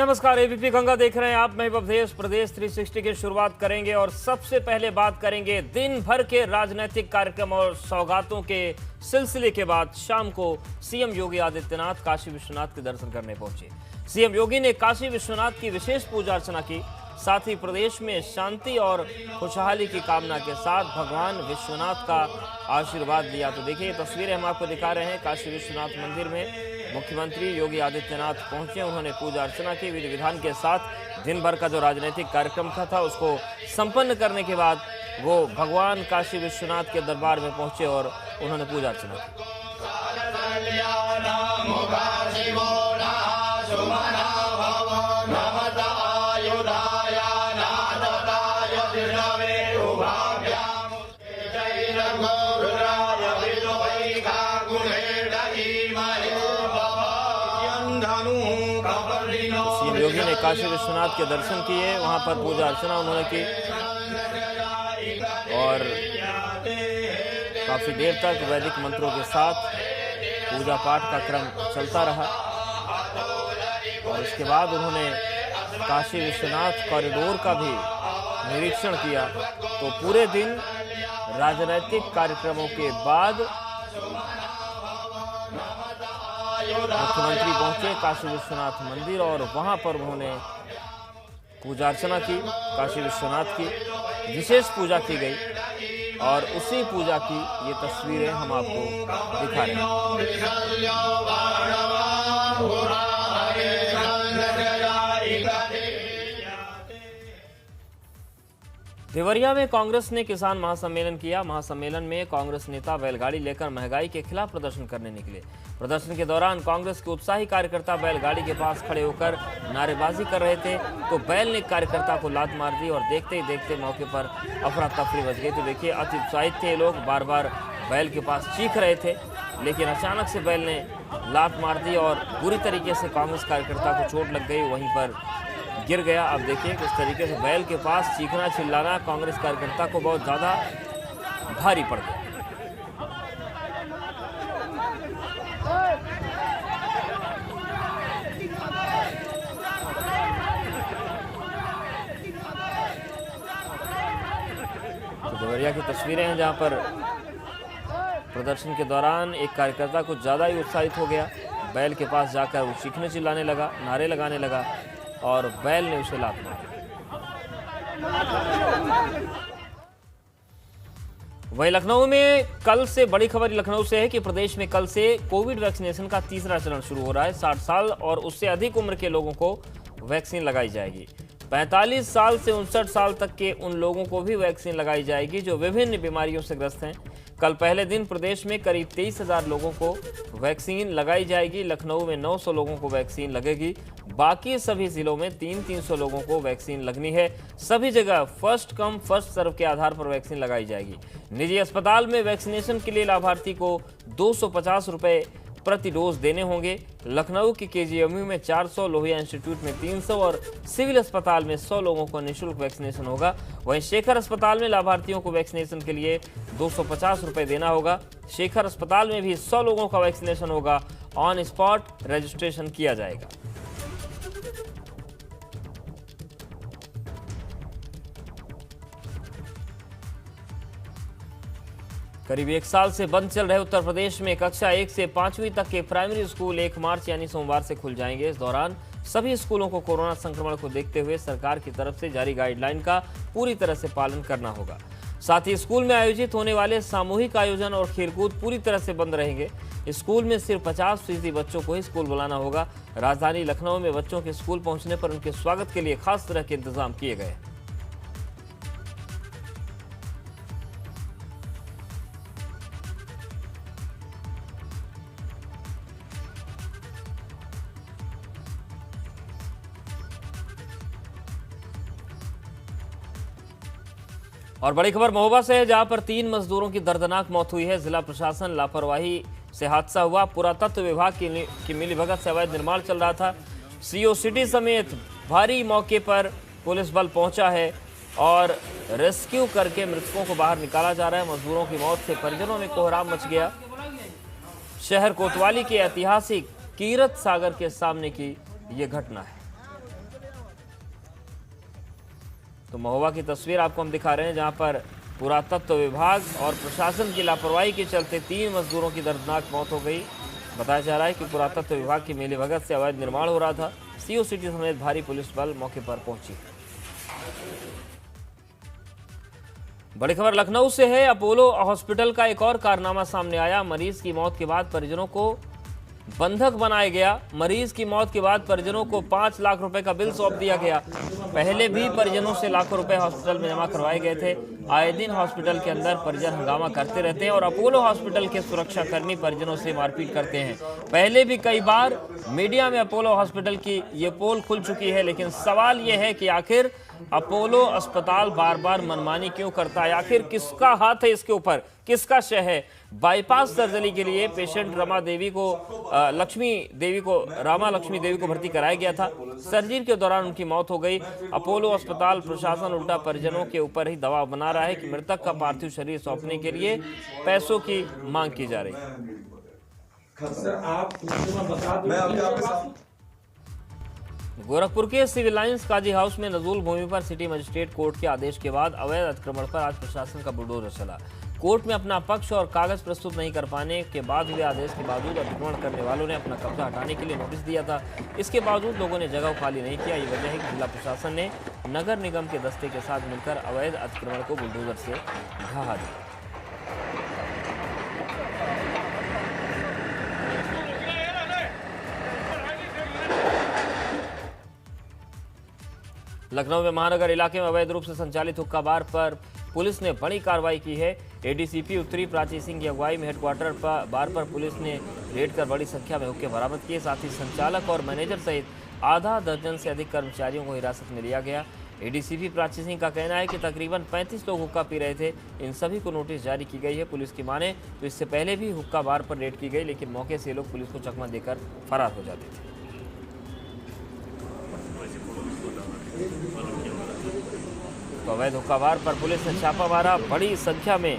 नमस्कार, एबीपी गंगा देख रहे हैं आप। मैं अवधेश प्रदेश 360 की शुरुआत करेंगे और सबसे पहले बात करेंगे दिन भर के राजनीतिक कार्यक्रम और सौगातों के सिलसिले के बाद शाम को सीएम योगी आदित्यनाथ काशी विश्वनाथ के दर्शन करने पहुंचे। सीएम योगी ने काशी विश्वनाथ की विशेष पूजा अर्चना की, साथ ही प्रदेश में शांति और खुशहाली की कामना के साथ भगवान विश्वनाथ का आशीर्वाद लिया। तो देखिए ये तस्वीरें हम आपको दिखा रहे हैं। काशी विश्वनाथ मंदिर में मुख्यमंत्री योगी आदित्यनाथ पहुंचे, उन्होंने पूजा अर्चना की। विधि विधान के साथ दिन भर का जो राजनीतिक कार्यक्रम था उसको संपन्न करने के बाद वो भगवान काशी विश्वनाथ के दरबार में पहुंचे और उन्होंने पूजा अर्चना की। सीएम योगी ने काशी विश्वनाथ के दर्शन किए, वहां पर पूजा अर्चना उन्होंने की और काफी देर तक वैदिक मंत्रों के साथ पूजा पाठ का क्रम चलता रहा और उसके बाद उन्होंने काशी विश्वनाथ कॉरिडोर का भी निरीक्षण किया। तो पूरे दिन राजनीतिक कार्यक्रमों के बाद मुख्यमंत्री पहुंचे काशी विश्वनाथ मंदिर और वहां पर उन्होंने पूजा अर्चना की। काशी विश्वनाथ की विशेष पूजा की गई और उसी पूजा की ये तस्वीरें हम आपको दिखा रहे हैं। देवरिया में कांग्रेस ने किसान महासम्मेलन किया। महासम्मेलन में कांग्रेस नेता बैलगाड़ी लेकर महंगाई के खिलाफ प्रदर्शन करने निकले। प्रदर्शन के दौरान कांग्रेस के उत्साही कार्यकर्ता बैलगाड़ी के पास खड़े होकर नारेबाजी कर रहे थे, तो बैल ने कार्यकर्ता को लात मार दी और देखते ही देखते मौके पर अफरा तफरी मच गई। तो देखिए अति उत्साहित थे लोग, बार बार बैल के पास चीख रहे थे, लेकिन अचानक से बैल ने लात मार दी और बुरी तरीके से कांग्रेस कार्यकर्ता को चोट लग गई, वहीं पर गिर गया। अब देखिए किस तरीके से बैल के पास चीखना चिल्लाना कांग्रेस कार्यकर्ता को बहुत ज्यादा भारी पड़ गया। तो देवरिया की तस्वीरें हैं जहां पर प्रदर्शन के दौरान एक कार्यकर्ता कुछ ज्यादा ही उत्साहित हो गया, बैल के पास जाकर वो चीखने चिल्लाने लगा, नारे लगाने लगा और बैल ने उसे लात मारी। वहीं लखनऊ में कल से बड़ी खबर लखनऊ से है कि प्रदेश में कल से कोविड वैक्सीनेशन का तीसरा चरण शुरू हो रहा है। 60 साल और उससे अधिक उम्र के लोगों को वैक्सीन लगाई जाएगी। 45 साल से 59 साल तक के उन लोगों को भी वैक्सीन लगाई जाएगी जो विभिन्न बीमारियों से ग्रस्त हैं। कल पहले दिन प्रदेश में करीब 23,000 लोगों को वैक्सीन लगाई जाएगी। लखनऊ में 900 लोगों को वैक्सीन लगेगी, बाकी सभी जिलों में 300 लोगों को वैक्सीन लगनी है। सभी जगह फर्स्ट कम फर्स्ट सर्व के आधार पर वैक्सीन लगाई जाएगी। निजी अस्पताल में वैक्सीनेशन के लिए लाभार्थी को 250 रुपये प्रति डोज देने होंगे। लखनऊ के केजीएमयू में 400, लोहिया इंस्टीट्यूट में 300 और सिविल अस्पताल में 100 लोगों को निःशुल्क वैक्सीनेशन होगा। वहीं शेखर अस्पताल में लाभार्थियों को वैक्सीनेशन के लिए 250 रुपये देना होगा। शेखर अस्पताल में भी 100 लोगों का वैक्सीनेशन होगा। ऑन स्पॉट रजिस्ट्रेशन किया जाएगा। करीब 1 साल से बंद चल रहे उत्तर प्रदेश में कक्षा 1 से 5वीं तक के प्राइमरी स्कूल 1 मार्च यानी सोमवार से खुल जाएंगे। इस दौरान सभी स्कूलों को कोरोना संक्रमण को देखते हुए सरकार की तरफ से जारी गाइडलाइन का पूरी तरह से पालन करना होगा। साथ ही स्कूल में आयोजित होने वाले सामूहिक आयोजन और खेलकूद पूरी तरह से बंद रहेंगे। स्कूल में सिर्फ 50% बच्चों को ही स्कूल बुलाना होगा। राजधानी लखनऊ में बच्चों के स्कूल पहुंचने पर उनके स्वागत के लिए खास तरह के इंतजाम किए गए। और बड़ी खबर महोबा से है, जहां पर 3 मजदूरों की दर्दनाक मौत हुई है। जिला प्रशासन लापरवाही से हादसा हुआ। पुरातत्व विभाग की मिलीभगत से अवैध निर्माण चल रहा था। सीओ सिटी समेत भारी मौके पर पुलिस बल पहुंचा है और रेस्क्यू करके मृतकों को बाहर निकाला जा रहा है। मजदूरों की मौत से परिजनों में कोहराम मच गया। शहर कोतवाली के ऐतिहासिक कीरत सागर के सामने की ये घटना है। तो महोबा की तस्वीर आपको हम दिखा रहे हैं, जहां पर पुरातत्व विभाग और प्रशासन की लापरवाही के चलते 3 मजदूरों की दर्दनाक मौत हो गई। बताया जा रहा है कि पुरातत्व विभाग की मिलीभगत से अवैध निर्माण हो रहा था। सीओ सिटी समेत भारी पुलिस बल मौके पर पहुंची। बड़ी खबर लखनऊ से है। अपोलो हॉस्पिटल का एक और कारनामा सामने आया। मरीज की मौत के बाद परिजनों को बंधक बनाया गया। मरीज की मौत के बाद परिजनों को 5 लाख रुपए का बिल सौंप दिया गया। पहले भी परिजनों से लाखों रुपए हॉस्पिटल में जमा करवाए गए थे। आए दिन हॉस्पिटल के अंदर परिजन हंगामा करते रहते हैं और अपोलो हॉस्पिटल के सुरक्षाकर्मी परिजनों से मारपीट करते हैं। पहले भी कई बार मीडिया में अपोलो हॉस्पिटल की ये पोल खुल चुकी है, लेकिन सवाल ये है कि आखिर अपोलो अस्पताल बार बार मनमानी क्यों करता है? आखिर किसका हाथ है इसके ऊपर, किसका शय है? बाईपास सर्जरी के लिए पेशेंट रामा लक्ष्मी देवी को भर्ती कराया गया था। सर्जरी के दौरान उनकी मौत हो गई। अपोलो अस्पताल प्रशासन उल्टा परिजनों के ऊपर ही दबाव बना रहा है कि मृतक का पार्थिव शरीर सौंपने के लिए पैसों की मांग की जा रही है। गोरखपुर के सिविल लाइंस काजी हाउस में नजूल भूमि पर सिटी मजिस्ट्रेट कोर्ट के आदेश के बाद अवैध अतिक्रमण पर आज प्रशासन का बुलडोजर चला। कोर्ट में अपना पक्ष और कागज प्रस्तुत नहीं कर पाने के बाद हुए आदेश के बावजूद अतिक्रमण करने वालों ने अपना कब्जा हटाने के लिए नोटिस दिया था। इसके बावजूद लोगों ने जगह खाली नहीं किया। ये वजह है कि जिला प्रशासन ने नगर निगम के दस्ते के साथ मिलकर अवैध अतिक्रमण को बुलडोजर से ढहा दिया। लखनऊ में महानगर इलाके में अवैध रूप से संचालित हुक्का बार पर पुलिस ने बड़ी कार्रवाई की है। एडीसीपी उत्तरी प्राची सिंह की अगुवाई में हेडक्वार्टर बार पर पुलिस ने रेड कर बड़ी संख्या में हुक्के बरामद किए। साथ ही संचालक और मैनेजर सहित आधा दर्जन से अधिक कर्मचारियों को हिरासत में लिया गया। एडीसीपी प्राची सिंह का कहना है कि तकरीबन 35 लोग हुक्का पी रहे थे। इन सभी को नोटिस जारी की गई है। पुलिस की माने तो इससे पहले भी हुक्का बार पर रेड की गई, लेकिन मौके से लोग पुलिस को चकमा देकर फरार हो जाते थे। तो अवैध हुक्का बार पर पुलिस ने छापा मारा। बड़ी संख्या में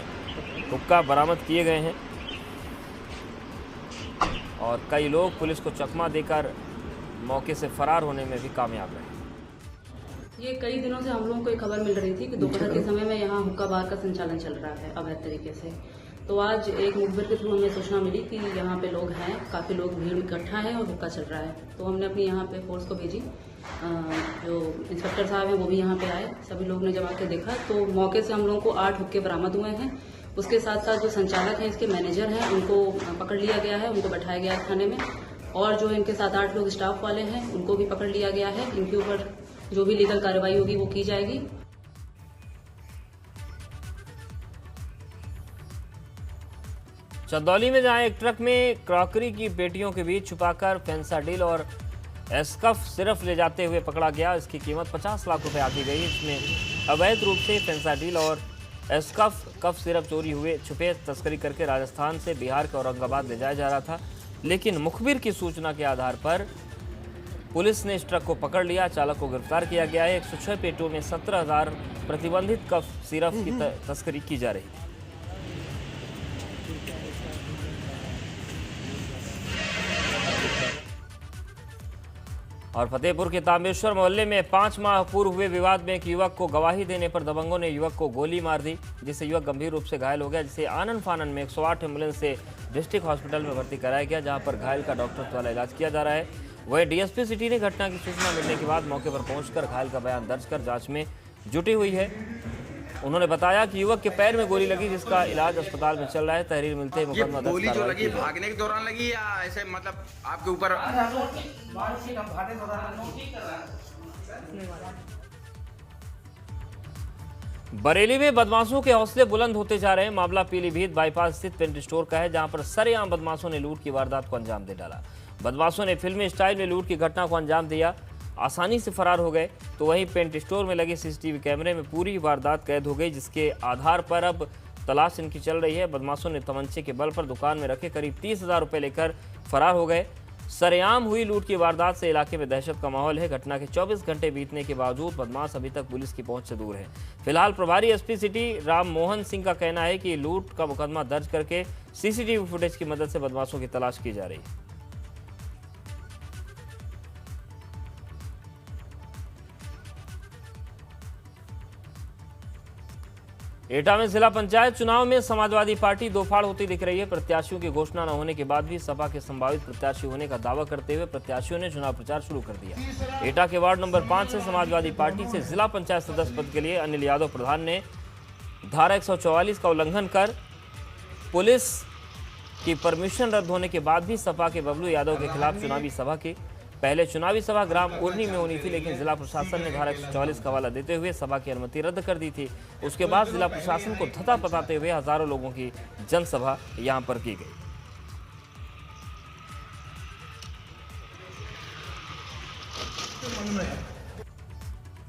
हुक्का बरामद किए गए हैं और कई लोग पुलिस को चकमा देकर मौके से फरार होने में भी कामयाब रहे। ये कई दिनों से हम लोगों को एक खबर मिल रही थी कि दोपहर के समय में यहाँ हुक्का बार का संचालन चल रहा है अवैध तरीके से। तो आज एक मुखबिर के थ्रू हमें सूचना मिली कि यहाँ पे लोग हैं, काफ़ी लोग भीड़ इकट्ठा है और हुक्का चल रहा है। तो हमने अपनी यहाँ पे फोर्स को भेजी। जो इंस्पेक्टर साहब हैं वो भी यहाँ पे आए। सभी लोग ने जब आके देखा तो मौके से हम लोगों को 8 हुक्के बरामद हुए हैं। उसके साथ साथ जो संचालक हैं, इसके मैनेजर हैं, उनको पकड़ लिया गया है, उनको बैठाया गया है थाने में। और जो इनके 7-8 लोग स्टाफ वाले हैं उनको भी पकड़ लिया गया है। इनके ऊपर जो भी लीगल कार्रवाई होगी वो की जाएगी। चंदौली में जहां एक ट्रक में क्रॉकरी की पेटियों के बीच छुपाकर फेंसाडिल और एस्कफ सिरफ ले जाते हुए पकड़ा गया। इसकी कीमत 50 लाख रुपए आकी गई। इसमें अवैध रूप से फेंसाडिल और कफ सिरप चोरी हुए छुपे तस्करी करके राजस्थान से बिहार के औरंगाबाद ले जाया जा रहा था, लेकिन मुखबिर की सूचना के आधार पर पुलिस ने इस ट्रक को पकड़ लिया। चालक को गिरफ्तार किया गया है। 106 पेटियों में 17,000 प्रतिबंधित कफ सिरप की तस्करी की जा रही है। और फतेहपुर के तांबेश्वर मोहल्ले में 5 माह पूर्व हुए विवाद में एक युवक को गवाही देने पर दबंगों ने युवक को गोली मार दी, जिससे युवक गंभीर रूप से घायल हो गया, जिसे आनन फानन में 108 एम्बुलेंस से डिस्ट्रिक्ट हॉस्पिटल में भर्ती कराया गया, जहां पर घायल का डॉक्टर द्वारा इलाज किया जा रहा है। वहीं डीएसपी सिटी ने घटना की सूचना मिलने के बाद मौके पर पहुंचकर घायल का बयान दर्ज कर जांच में जुटी हुई है। उन्होंने बताया कि युवक के पैर में गोली लगी, जिसका इलाज अस्पताल में चल रहा है। तहरीर मिलते ही मुकदमा दर्ज गोली जो लगी भागने के दौरान लगी या ऐसे मतलब आपके ऊपर? बरेली में बदमाशों के हौसले बुलंद होते जा रहे हैं। मामला पीलीभीत बाईपास स्थित पेंट स्टोर का है, जहां पर सरेआम बदमाशों ने लूट की वारदात को अंजाम दे डाला। बदमाशों ने फिल्मी स्टाइल में लूट की घटना को अंजाम दिया, आसानी से फरार हो गए। तो वहीं पेंट स्टोर में लगे सीसीटीवी कैमरे में पूरी वारदात कैद हो गई, जिसके आधार पर अब तलाश इनकी चल रही है। बदमाशों ने तमंचे के बल पर दुकान में रखे करीब 30,000 रुपये लेकर फरार हो गए। सरेआम हुई लूट की वारदात से इलाके में दहशत का माहौल है। घटना के 24 घंटे बीतने के बावजूद बदमाश अभी तक पुलिस की पहुंच से दूर है। फिलहाल प्रभारी एसपी सिटी राम मोहन सिंह का कहना है कि लूट का मुकदमा दर्ज करके सीसीटीवी फुटेज की मदद से बदमाशों की तलाश की जा रही है। एटा में जिला पंचायत चुनाव में समाजवादी पार्टी दो फाड़ होती दिख रही है। प्रत्याशियों की घोषणा न होने के बाद भी सपा के संभावित प्रत्याशी होने का दावा करते हुए प्रत्याशियों ने चुनाव प्रचार शुरू कर दिया। एटा के वार्ड नंबर 5 से समाजवादी पार्टी से जिला पंचायत सदस्य पद के लिए अनिल यादव प्रधान ने धारा 144 का उल्लंघन कर पुलिस की परमिशन रद्द होने के बाद भी सपा के बबलू यादव के खिलाफ चुनावी सभा की। पहले चुनावी सभा ग्राम उर्नी में होनी थी, लेकिन जिला प्रशासन ने धारा 144 का हवाला देते हुए सभा की अनुमति रद्द कर दी थी। उसके बाद जिला प्रशासन को धता बताते हुए हजारों लोगों की जनसभा यहां पर की गई।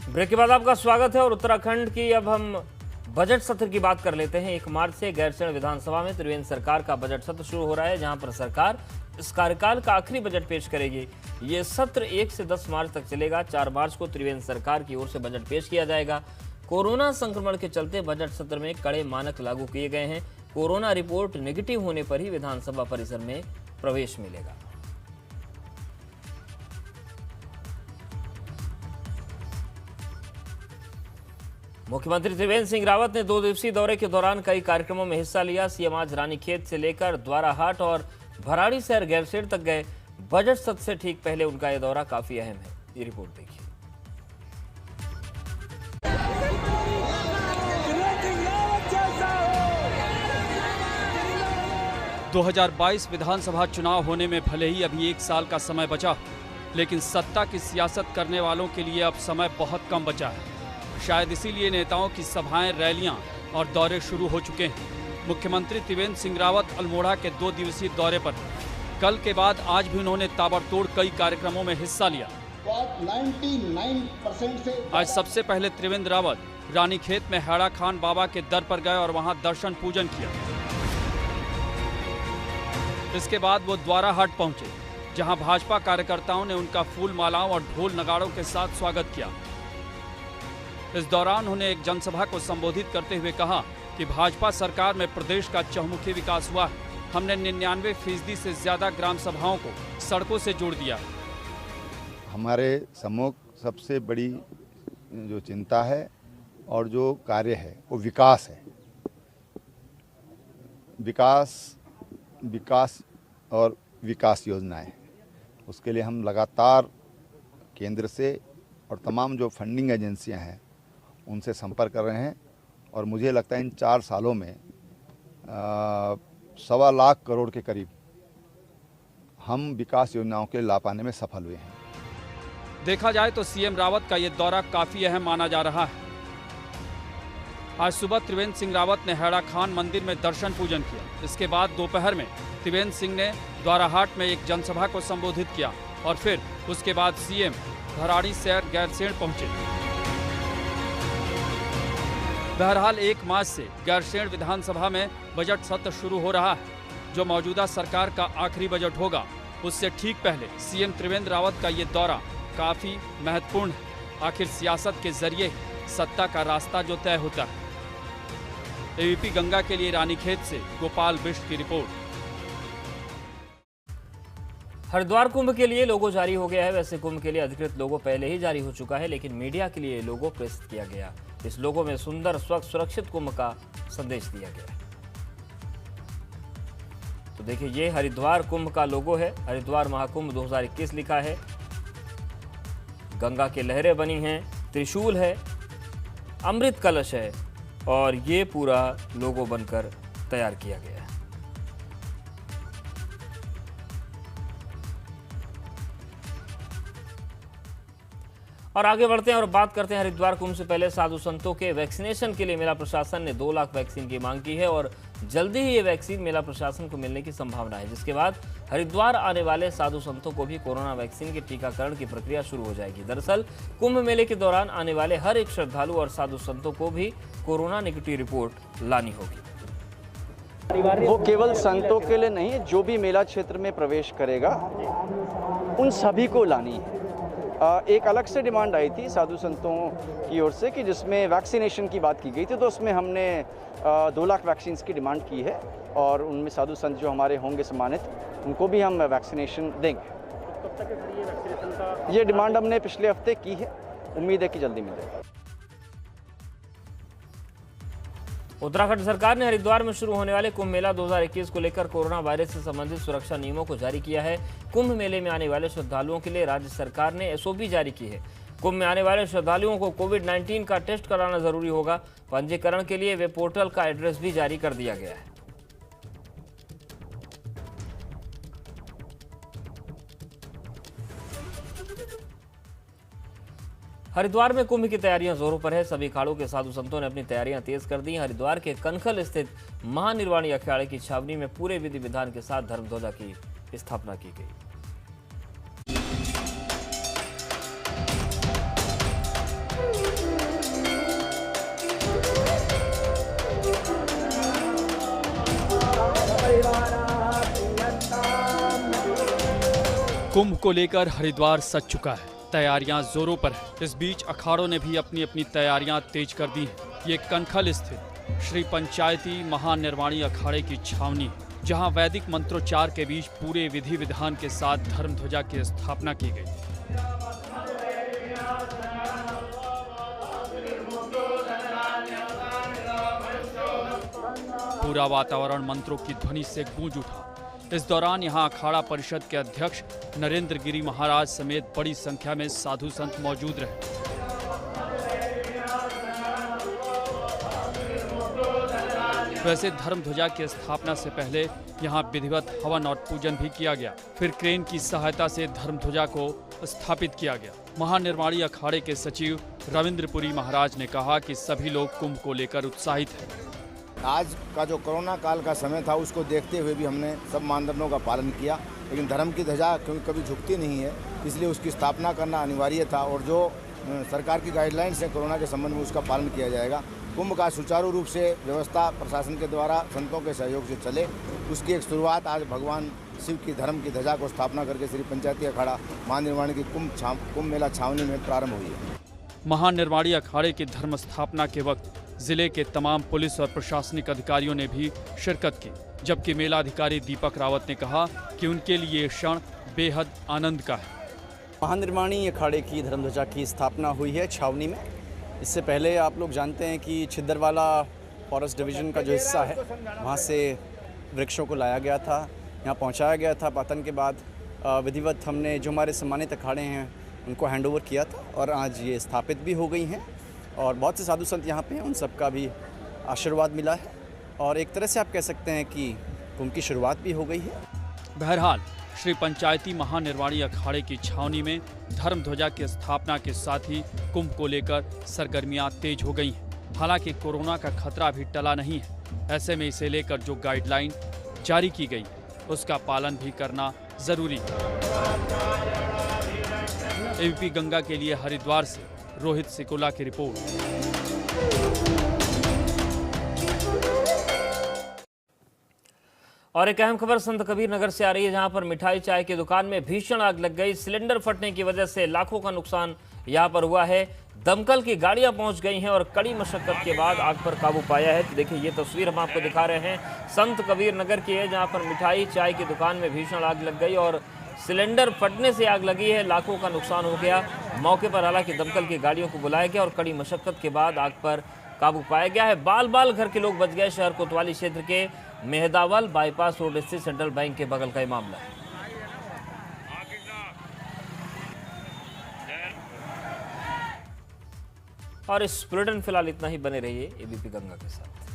ब्रेक के बाद आपका स्वागत है और उत्तराखंड की अब हम बजट सत्र की बात कर लेते हैं। 1 मार्च से गैरसैंण विधानसभा में त्रिवेंद्र सरकार का बजट सत्र शुरू हो रहा है, जहां पर सरकार इस कार्यकाल का आखिरी बजट पेश करेगी। ये सत्र 1 से 10 मार्च तक चलेगा। 4 मार्च को त्रिवेंद्र सरकार की ओर से बजट पेश किया जाएगा। कोरोना संक्रमण के चलते बजट सत्र में कड़े मानक लागू किए गए हैं। कोरोना रिपोर्ट नेगेटिव होने पर ही विधानसभा परिसर में प्रवेश मिलेगा। मुख्यमंत्री त्रिवेंद्र सिंह रावत ने 2 दिवसीय दौरे के दौरान कई कार्यक्रमों में हिस्सा लिया। सीएम आज रानीखेत से लेकर द्वाराहाट और भराड़ीसैंण गैरसैंण तक गए। बजट सत्र से ठीक पहले उनका यह दौरा काफी अहम है। ये रिपोर्ट देखिए। 2022 विधानसभा चुनाव होने में भले ही अभी 1 साल का समय बचा, लेकिन सत्ता की सियासत करने वालों के लिए अब समय बहुत कम बचा है। शायद इसीलिए नेताओं की सभाएं, रैलियां और दौरे शुरू हो चुके हैं। मुख्यमंत्री त्रिवेंद्र सिंह रावत अल्मोड़ा के 2 दिवसीय दौरे पर कल के बाद आज भी उन्होंने ताबड़तोड़ कई कार्यक्रमों में हिस्सा लिया। 99% से आज सबसे पहले त्रिवेंद्र रावत रानीखेत में हैड़ा खान बाबा के दर पर गए और वहां दर्शन पूजन किया। इसके बाद वो द्वाराहाट पहुंचे, जहां भाजपा कार्यकर्ताओं ने उनका फूल मालाओं और ढोल नगाड़ों के साथ स्वागत किया। इस दौरान उन्होंने एक जनसभा को संबोधित करते हुए कहा कि भाजपा सरकार में प्रदेश का चहुमुखी विकास हुआ है। हमने 99% से ज्यादा ग्राम सभाओं को सड़कों से जोड़ दिया। हमारे सम्मुख सबसे बड़ी जो चिंता है और जो कार्य है वो विकास है। विकास और विकास योजनाएं, उसके लिए हम लगातार केंद्र से और तमाम जो फंडिंग एजेंसियां हैं उनसे संपर्क कर रहे हैं और मुझे लगता है इन 4 सालों में 1.25 लाख करोड़ के करीब हम विकास योजनाओं के ला पाने में सफल हुए हैं। देखा जाए तो सीएम रावत का ये दौरा काफी अहम माना जा रहा है। आज सुबह त्रिवेंद्र सिंह रावत ने हैड़ा खान मंदिर में दर्शन पूजन किया। इसके बाद दोपहर में त्रिवेंद्र सिंह ने द्वाराहाट में एक जनसभा को संबोधित किया और फिर उसके बाद सीएम भराड़ीसैंण गैरसैंण पहुंचे। बहरहाल 1 मार्च से गैरसैंण विधानसभा में बजट सत्र शुरू हो रहा है, जो मौजूदा सरकार का आखिरी बजट होगा। उससे ठीक पहले सीएम त्रिवेंद्र रावत का ये दौरा काफी महत्वपूर्ण है। आखिर सियासत के जरिए सत्ता का रास्ता जो तय होता है। एबीपी गंगा के लिए रानीखेत से गोपाल बिष्ट की रिपोर्ट। हरिद्वार कुंभ के लिए लोगो जारी हो गया है। वैसे कुंभ के लिए अधिकृत लोगो पहले ही जारी हो चुका है, लेकिन मीडिया के लिए लोगो प्रेषित किया गया। इस लोगो में सुंदर, स्वच्छ, सुरक्षित कुंभ का संदेश दिया गया है। तो देखिए, ये हरिद्वार कुंभ का लोगो है। हरिद्वार महाकुंभ 2021 लिखा है। गंगा की लहरें बनी हैं, त्रिशूल है, अमृत कलश है और ये पूरा लोगो बनकर तैयार किया गया है। और आगे बढ़ते हैं और बात करते हैं हरिद्वार कुंभ से पहले साधु संतों के वैक्सीनेशन के लिए मेला प्रशासन ने 2 लाख वैक्सीन की मांग की है और जल्दी ही ये वैक्सीन मेला प्रशासन को मिलने की संभावना है, जिसके बाद हरिद्वार आने वाले साधु संतों को भी कोरोना वैक्सीन के टीकाकरण की प्रक्रिया शुरू हो जाएगी। दरअसल कुंभ मेले के दौरान आने वाले हर एक श्रद्धालु और साधु संतों को भी कोरोना नेगेटिव रिपोर्ट लानी होगी। वो केवल संतों के लिए नहीं, जो भी मेला क्षेत्र में प्रवेश करेगा उन सभी को लानी है। एक अलग से डिमांड आई थी साधु संतों की ओर से कि जिसमें वैक्सीनेशन की बात की गई थी, तो उसमें हमने 2 लाख वैक्सीन की डिमांड की है और उनमें साधु संत जो हमारे होंगे सम्मानित, उनको भी हम वैक्सीनेशन देंगे। कब तक है ये वैक्सीनेशन का? ये डिमांड हमने पिछले हफ्ते की है, उम्मीद है कि जल्दी मिलेगा। उत्तराखंड सरकार ने हरिद्वार में शुरू होने वाले कुंभ मेला 2021 को लेकर कोरोना वायरस से संबंधित सुरक्षा नियमों को जारी किया है। कुंभ मेले में आने वाले श्रद्धालुओं के लिए राज्य सरकार ने एसओपी जारी की है। कुंभ में आने वाले श्रद्धालुओं को कोविड-19 का टेस्ट कराना जरूरी होगा। पंजीकरण के लिए वेब पोर्टल का एड्रेस भी जारी कर दिया गया है। हरिद्वार में कुंभ की तैयारियां जोरों पर है। सभी अखाड़ों के साधु संतों ने अपनी तैयारियां तेज कर दी। हरिद्वार के कनखल स्थित महानिर्वाणी अखाड़े की छावनी में पूरे विधि विधान के साथ धर्मध्वजा की स्थापना की गई। कुंभ को लेकर हरिद्वार सज चुका है, तैयारियां जोरों पर है। इस बीच अखाड़ों ने भी अपनी अपनी तैयारियां तेज कर दी हैं। ये कनखल स्थित श्री पंचायती महानिर्वाणी अखाड़े की छावनी, जहां वैदिक मंत्रोच्चार के बीच पूरे विधि विधान के साथ धर्मध्वजा की स्थापना की गई। पूरा वातावरण मंत्रों की ध्वनि से गूंज उठा। इस दौरान यहां अखाड़ा परिषद के अध्यक्ष नरेंद्र गिरी महाराज समेत बड़ी संख्या में साधु संत मौजूद रहे। वैसे धर्मध्वजा की स्थापना से पहले यहां विधिवत हवन और पूजन भी किया गया। फिर क्रेन की सहायता से धर्मध्वजा को स्थापित किया गया। महानिर्वाणी अखाड़े के सचिव रविंद्रपुरी महाराज ने कहा कि सभी लोग कुंभ को लेकर उत्साहित हैं। आज का जो कोरोना काल का समय था उसको देखते हुए भी हमने सब मानदंडों का पालन किया, लेकिन धर्म की ध्वजा क्योंकि कभी झुकती नहीं है, इसलिए उसकी स्थापना करना अनिवार्य था और जो सरकार की गाइडलाइंस है कोरोना के संबंध में उसका पालन किया जाएगा। कुंभ का सुचारू रूप से व्यवस्था प्रशासन के द्वारा संतों के सहयोग से चले, उसकी एक शुरुआत आज भगवान शिव की धर्म की ध्वजा को स्थापना करके श्री पंचायती अखाड़ा महानिर्वाणी की कुंभ मेला छावनी में प्रारंभ हुई है। महानिर्वाणी अखाड़े की धर्म स्थापना के वक्त जिले के तमाम पुलिस और प्रशासनिक अधिकारियों ने भी शिरकत की, जबकि मेला अधिकारी दीपक रावत ने कहा कि उनके लिए ये क्षण बेहद आनंद का है। महानिर्वाणी अखाड़े की धर्मध्वजा की स्थापना हुई है छावनी में। इससे पहले आप लोग जानते हैं कि छिद्दरवाला फॉरेस्ट डिवीज़न का जो हिस्सा है वहाँ से वृक्षों को लाया गया था, यहाँ पहुँचाया गया था। पातन के बाद विधिवत हमने जो हमारे सम्मानित अखाड़े हैं उनको हैंडओवर किया था और आज ये स्थापित भी हो गई हैं और बहुत से साधु संत यहाँ पे हैं, उन सबका भी आशीर्वाद मिला है और एक तरह से आप कह सकते हैं कि कुंभ की शुरुआत भी हो गई है। बहरहाल श्री पंचायती महानिर्वाणी अखाड़े की छावनी में धर्मध्वजा की स्थापना के साथ ही कुंभ को लेकर सरगर्मियां तेज हो गई हैं। हालांकि कोरोना का खतरा भी टला नहीं है। ऐसे में इसे लेकर जो गाइडलाइन जारी की गई उसका पालन भी करना जरूरी है। एबीपी गंगा के लिए हरिद्वार से रोहित सिकोला की रिपोर्ट। और एक अहम खबर संत कबीर नगर से आ रही है, जहां पर मिठाई चाय की दुकान में भीषण आग लग गई। सिलेंडर फटने की वजह से लाखों का नुकसान यहां पर हुआ है। दमकल की गाड़ियां पहुंच गई हैं और कड़ी मशक्कत के बाद आग पर काबू पाया है। तो देखिए, ये तस्वीर हम आपको दिखा रहे हैं संत कबीर नगर की है, जहां पर मिठाई चाय की दुकान में भीषण आग लग गई और सिलेंडर फटने से आग लगी है। लाखों का नुकसान हो गया। मौके पर हालांकि दमकल की गाड़ियों को बुलाया गया और कड़ी मशक्कत के बाद आग पर काबू पाया गया है। बाल बाल घर के लोग बच गए। शहर कोतवाली क्षेत्र के मेहदावल बाईपास रोड स्थित सेंट्रल बैंक के बगल का ये मामला है। और इस बुलेटिन फिलहाल इतना ही। बने रहिए एबीपी गंगा के साथ।